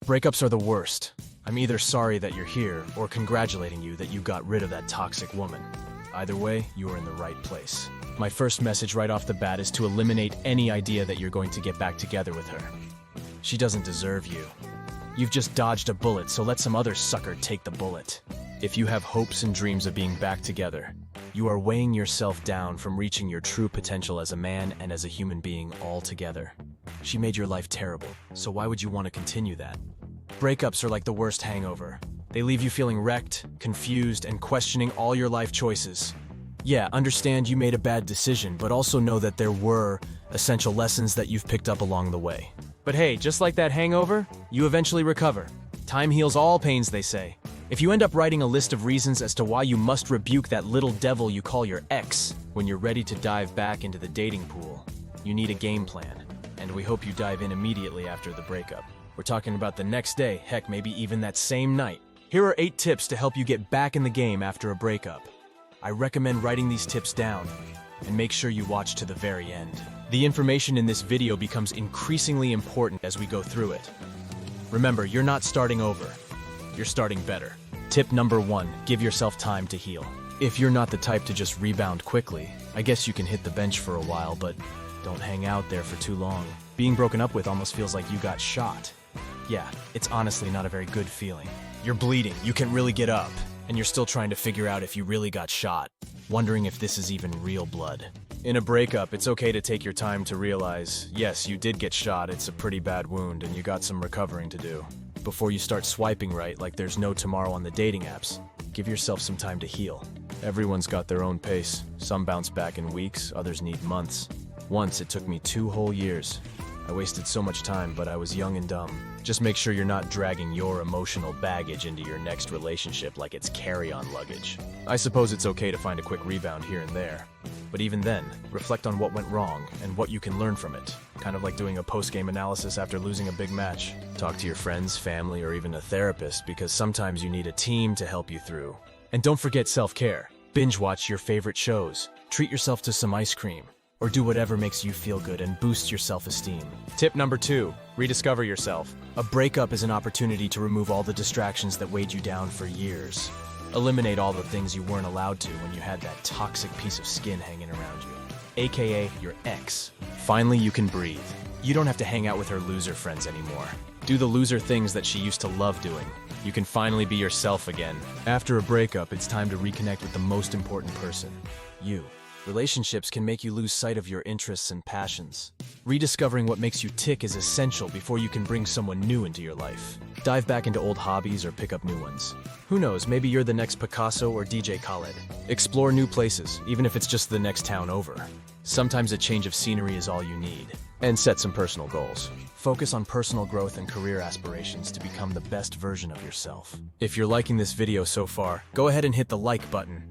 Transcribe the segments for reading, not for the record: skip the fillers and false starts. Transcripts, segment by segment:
Breakups are the worst. I'm either sorry that you're here or congratulating you that you got rid of that toxic woman. Either way, you are in the right place. My first message right off the bat is to eliminate any idea that you're going to get back together with her. She doesn't deserve you. You've just dodged a bullet, so let some other sucker take the bullet. If you have hopes and dreams of being back together, you are weighing yourself down from reaching your true potential as a man and as a human being altogether. She made your life terrible, so why would you want to continue that? Breakups are like the worst hangover. They leave you feeling wrecked, confused, and questioning all your life choices. Yeah, understand you made a bad decision, but also know that there were essential lessons that you've picked up along the way. But hey, just like that hangover, you eventually recover. Time heals all pains, they say. If you end up writing a list of reasons as to why you must rebuke that little devil you call your ex when you're ready to dive back into the dating pool, you need a game plan, and we hope you dive in immediately after the breakup. We're talking about the next day, heck, maybe even that same night. Here are 8 tips to help you get back in the game after a breakup. I recommend writing these tips down, and make sure you watch to the very end. The information in this video becomes increasingly important as we go through it. Remember, you're not starting over. You're starting better. Tip number 1, give yourself time to heal. If you're not the type to just rebound quickly, I guess you can hit the bench for a while, but don't hang out there for too long. Being broken up with almost feels like you got shot. Yeah, it's honestly not a very good feeling. You're bleeding, you can really get up, and you're still trying to figure out if you really got shot, wondering if this is even real blood. In a breakup, it's okay to take your time to realize, yes, you did get shot, it's a pretty bad wound, and you got some recovering to do. Before you start swiping right like there's no tomorrow on the dating apps, give yourself some time to heal. Everyone's got their own pace. Some bounce back in weeks, others need months. Once, it took me 2 whole years. I wasted so much time, but I was young and dumb. Just make sure you're not dragging your emotional baggage into your next relationship like it's carry-on luggage. I suppose it's okay to find a quick rebound here and there. But even then, reflect on what went wrong and what you can learn from it. Kind of like doing a post-game analysis after losing a big match. Talk to your friends, family, or even a therapist because sometimes you need a team to help you through. And don't forget self-care. Binge watch your favorite shows. Treat yourself to some ice cream. Or do whatever makes you feel good and boosts your self-esteem. Tip number 2, rediscover yourself. A breakup is an opportunity to remove all the distractions that weighed you down for years. Eliminate all the things you weren't allowed to when you had that toxic piece of skin hanging around you, aka your ex. Finally, you can breathe. You don't have to hang out with her loser friends anymore. Do the loser things that she used to love doing. You can finally be yourself again. After a breakup, it's time to reconnect with the most important person, you. Relationships can make you lose sight of your interests and passions. Rediscovering what makes you tick is essential before you can bring someone new into your life. Dive back into old hobbies or pick up new ones. Who knows, maybe you're the next Picasso or DJ Khaled. Explore new places, even if it's just the next town over. Sometimes a change of scenery is all you need. And set some personal goals. Focus on personal growth and career aspirations to become the best version of yourself. If you're liking this video so far, go ahead and hit the like button.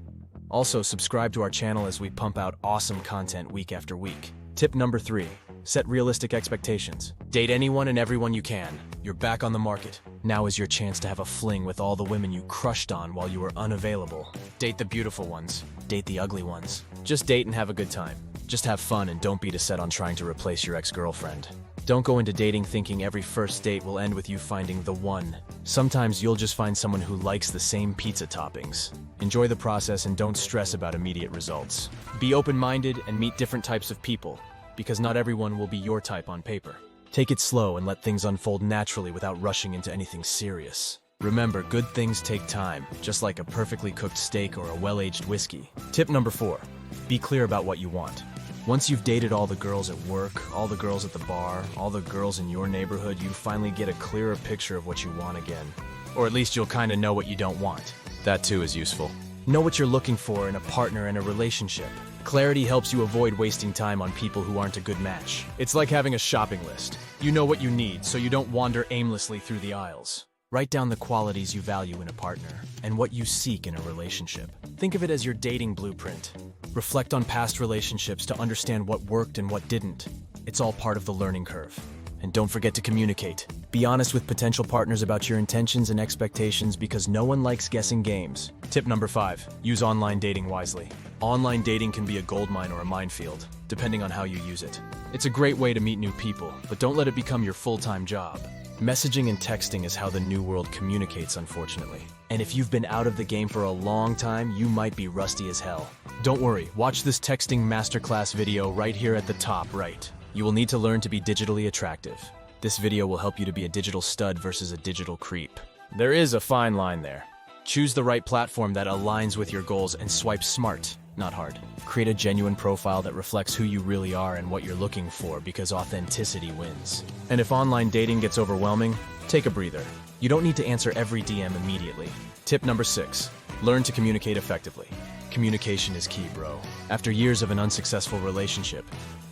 Also, subscribe to our channel as we pump out awesome content week after week. Tip number 3, set realistic expectations. Date anyone and everyone you can. You're back on the market. Now is your chance to have a fling with all the women you crushed on while you were unavailable. Date the beautiful ones. Date the ugly ones. Just date and have a good time. Just have fun and don't be set on trying to replace your ex-girlfriend. Don't go into dating thinking every first date will end with you finding the one. Sometimes you'll just find someone who likes the same pizza toppings. Enjoy the process and don't stress about immediate results. Be open-minded and meet different types of people, because not everyone will be your type on paper. Take it slow and let things unfold naturally without rushing into anything serious. Remember, good things take time, just like a perfectly cooked steak or a well-aged whiskey. Tip number 4, be clear about what you want. Once you've dated all the girls at work, all the girls at the bar, all the girls in your neighborhood, you finally get a clearer picture of what you want again. Or at least you'll kind of know what you don't want. That too is useful. Know what you're looking for in a partner and a relationship. Clarity helps you avoid wasting time on people who aren't a good match. It's like having a shopping list. You know what you need, so you don't wander aimlessly through the aisles. Write down the qualities you value in a partner and what you seek in a relationship. Think of it as your dating blueprint. Reflect on past relationships to understand what worked and what didn't. It's all part of the learning curve. And don't forget to communicate. Be honest with potential partners about your intentions and expectations because no one likes guessing games. Tip number 5, use online dating wisely. Online dating can be a goldmine or a minefield, depending on how you use it. It's a great way to meet new people, but don't let it become your full-time job. Messaging and texting is how the new world communicates, unfortunately. And if you've been out of the game for a long time, you might be rusty as hell. Don't worry, watch this texting masterclass video right here at the top right. You will need to learn to be digitally attractive. This video will help you to be a digital stud versus a digital creep. There is a fine line there. Choose the right platform that aligns with your goals and swipe smart, not hard. Create a genuine profile that reflects who you really are and what you're looking for, because authenticity wins. And if online dating gets overwhelming, take a breather. You don't need to answer every DM immediately. Tip number 6, learn to communicate effectively. Communication is key, bro. After years of an unsuccessful relationship,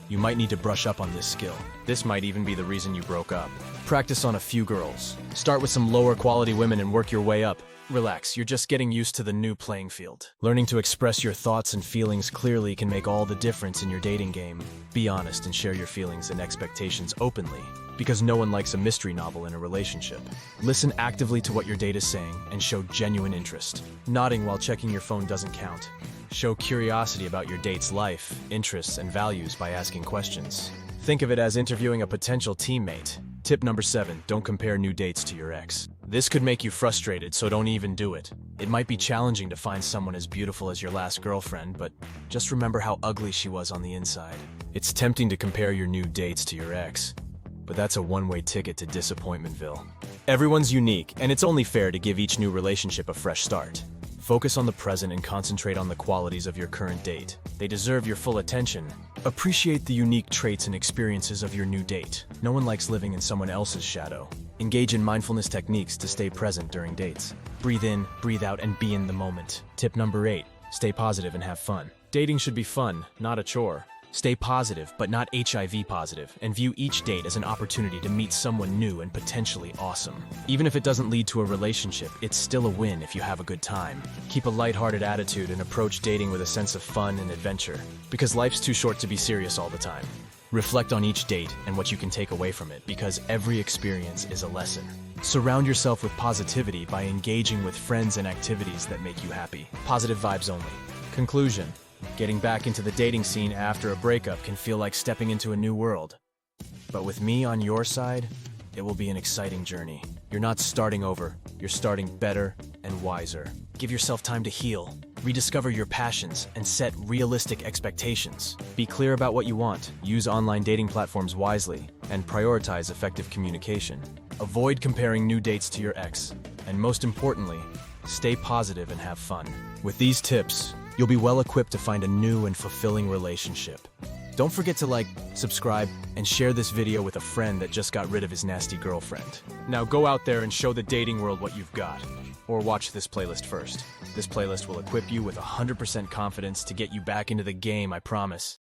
you might need to brush up on this skill. This might even be the reason you broke up. Practice on a few girls. Start with some lower quality women and work your way up. Relax, you're just getting used to the new playing field. Learning to express your thoughts and feelings clearly can make all the difference in your dating game. Be honest and share your feelings and expectations openly, because no one likes a mystery novel in a relationship. Listen actively to what your date is saying and show genuine interest. Nodding while checking your phone doesn't count. Show curiosity about your date's life, interests, and values by asking questions. Think of it as interviewing a potential teammate. Tip number 7, don't compare new dates to your ex. This could make you frustrated, so don't even do it. It might be challenging to find someone as beautiful as your last girlfriend, but just remember how ugly she was on the inside. It's tempting to compare your new dates to your ex, but that's a one-way ticket to disappointmentville. Everyone's unique, and it's only fair to give each new relationship a fresh start. Focus on the present and concentrate on the qualities of your current date. They deserve your full attention. Appreciate the unique traits and experiences of your new date. No one likes living in someone else's shadow. Engage in mindfulness techniques to stay present during dates. Breathe in, breathe out, and be in the moment. Tip number 8, stay positive and have fun. Dating should be fun, not a chore. Stay positive, but not HIV positive, and view each date as an opportunity to meet someone new and potentially awesome. Even if it doesn't lead to a relationship, it's still a win if you have a good time. Keep a lighthearted attitude and approach dating with a sense of fun and adventure, because life's too short to be serious all the time. Reflect on each date and what you can take away from it, because every experience is a lesson. Surround yourself with positivity by engaging with friends and activities that make you happy. Positive vibes only. Conclusion. Getting back into the dating scene after a breakup can feel like stepping into a new world. But with me on your side, it will be an exciting journey. You're not starting over, you're starting better and wiser. Give yourself time to heal, rediscover your passions, and set realistic expectations. Be clear about what you want, use online dating platforms wisely, and prioritize effective communication. Avoid comparing new dates to your ex, and most importantly, stay positive and have fun. With these tips, you'll be well equipped to find a new and fulfilling relationship. Don't forget to like, subscribe, and share this video with a friend that just got rid of his nasty girlfriend. Now go out there and show the dating world what you've got. Or watch this playlist first. This playlist will equip you with 100% confidence to get you back into the game, I promise.